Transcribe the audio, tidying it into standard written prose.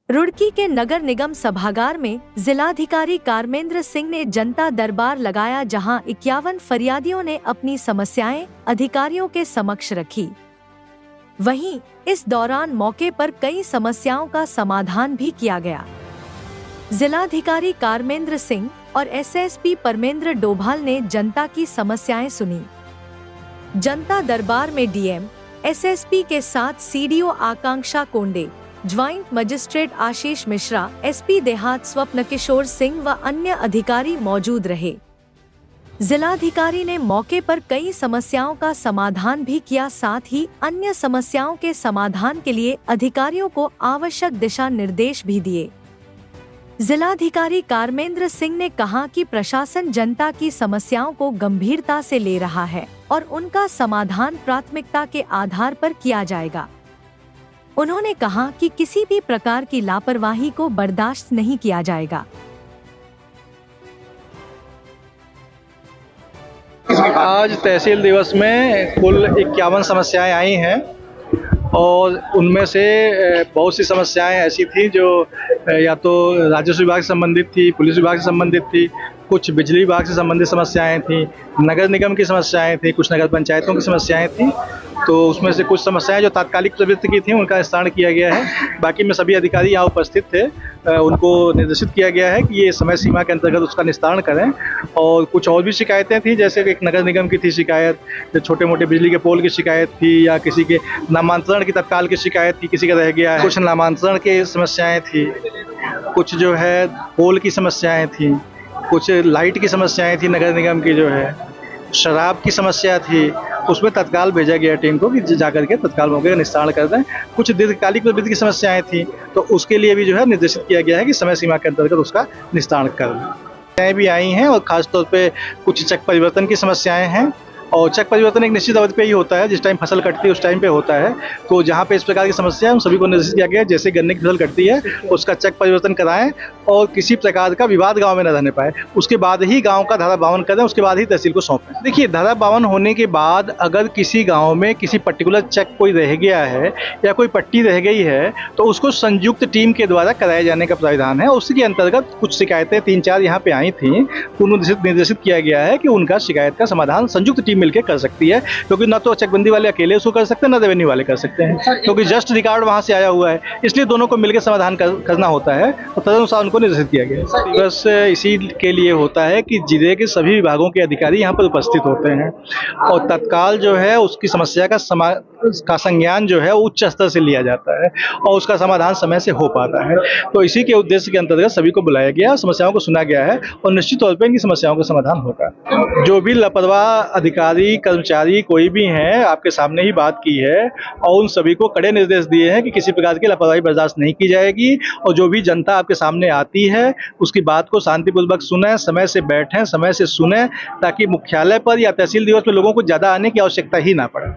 रुड़की के नगर निगम सभागार में जिलाधिकारी कारमेंद्र सिंह ने जनता दरबार लगाया, जहां 51 फरियादियों ने अपनी समस्याएं अधिकारियों के समक्ष रखी। वहीं इस दौरान मौके पर कई समस्याओं का समाधान भी किया गया। जिलाधिकारी कारमेंद्र सिंह और एसएसपी परमेंद्र डोभाल ने जनता की समस्याएं सुनी। जनता दरबार में डीएम, एसएसपी के साथ सीडीओ आकांक्षा कोंडे, joint magistrate Ashish Mishra, SP देहात स्वप्न किशोर सिंह व अन्य अधिकारी मौजूद रहे। जिलाधिकारी ने मौके पर कई समस्याओं का समाधान भी किया, साथ ही अन्य समस्याओं के समाधान के लिए अधिकारियों को आवश्यक दिशा निर्देश भी दिए। जिलाधिकारी कारमेंद्र सिंह ने कहा कि प्रशासन जनता की समस्याओं को गंभीरता से ले रहा है और उनका समाधान प्राथमिकता के आधार पर किया जाएगा। उन्होंने कहा कि किसी भी प्रकार की लापरवाही को बर्दाश्त नहीं किया जाएगा। आज तहसील दिवस में कुल 51 समस्याएं आई हैं और उनमें से बहुत सी समस्याएं ऐसी थी जो या तो राजस्व विभाग से संबंधित थी, पुलिस विभाग से संबंधित थी, कुछ बिजली विभाग से संबंधित समस्याएं थी, नगर निगम की समस्याएं थी, कुछ नगर पंचायतों की समस्याएं थी। तो उसमें से कुछ समस्याएं जो तात्कालिक प्रवृत्ति की थी उनका निस्तारण किया गया है। बाकी में सभी अधिकारी यहाँ उपस्थित थे, उनको निर्देशित किया गया है कि ये समय सीमा के अंतर्गत उसका निस्तारण करें। और कुछ और भी शिकायतें थी, जैसे एक नगर निगम की थी शिकायत, जो छोटे मोटे बिजली के पोल की शिकायत थी, या किसी के नामांतरण की तत्काल की शिकायत थी, किसी का रह गया है, कुछ नामांतरण की समस्याएँ थी, कुछ जो है पोल की समस्याएँ थी, कुछ लाइट की समस्याएँ थी, नगर निगम की जो है शराब की समस्या थी। उसमें तत्काल भेजा गया टीम को कि जाकर के तत्काल मौके का निस्तारण कर दें। कुछ दीर्घकालिक प्रवृत्ति की समस्याएं थी, तो उसके लिए भी जो है निर्देशित किया गया है कि समय सीमा के अंतर्गत उसका निस्तारण कर दें। भी आई हैं और खासतौर पे कुछ चक परिवर्तन की समस्याएं हैं। और चक परिवर्तन एक निश्चित अवधि पे ही होता है, जिस टाइम फसल कटती है उस टाइम पे होता है। तो जहाँ पे इस प्रकार की समस्या है उन सभी को निर्देशित किया गया है, जैसे गन्ने की फसल कटती है उसका चक परिवर्तन कराएं और किसी प्रकार का विवाद गांव में न रहने पाए। उसके बाद ही गांव का धारा 52 करें, उसके बाद ही तहसील को सौंपें। देखिए, धारा 52 होने के बाद अगर किसी गाँव में किसी पर्टिकुलर चक कोई रह गया है या कोई पट्टी रह गई है तो उसको संयुक्त टीम के द्वारा कराए जाने का प्राविधान है। उसके अंतर्गत कुछ शिकायतें 3-4 यहाँ पे आई थी, उनको निर्देशित किया गया है कि उनका शिकायत का समाधान संयुक्त टीम मिलकर कर सकती है, क्योंकि न तो चकबंदी वाले अकेले उसको कर सकते हैं, न रेवेन्यू वाले कर सकते हैं, क्योंकि जस्ट रिकॉर्ड वहां से आया हुआ है। इसलिए दोनों को मिलकर समाधान करना होता है, तो तदनुसार उनको निर्देशित किया गया है। बस इसी के लिए होता है कि जिले के सभी विभागों के अधिकारी यहाँ पर उपस्थित होते हैं और तत्काल जो है उसकी समस्या का संज्ञान जो है उच्च स्तर से लिया जाता है और उसका समाधान समय से हो पाता है। तो इसी के उद्देश्य के अंतर्गत सभी को बुलाया गया, समस्याओं को सुना गया है और निश्चित तौर पर इनकी समस्याओं का समाधान होगा। जो भी लापरवाह अधिकारी कर्मचारी कोई भी हैं, आपके सामने ही बात की है और उन सभी को कड़े निर्देश दिए हैं कि किसी प्रकार की लापरवाही बर्दाश्त नहीं की जाएगी। और जो भी जनता आपके सामने आती है उसकी बात को शांतिपूर्वक सुनें, समय से बैठें, समय से सुनें, ताकि मुख्यालय पर या तहसील दिवस पर लोगों को ज़्यादा आने की आवश्यकता ही ना पड़े।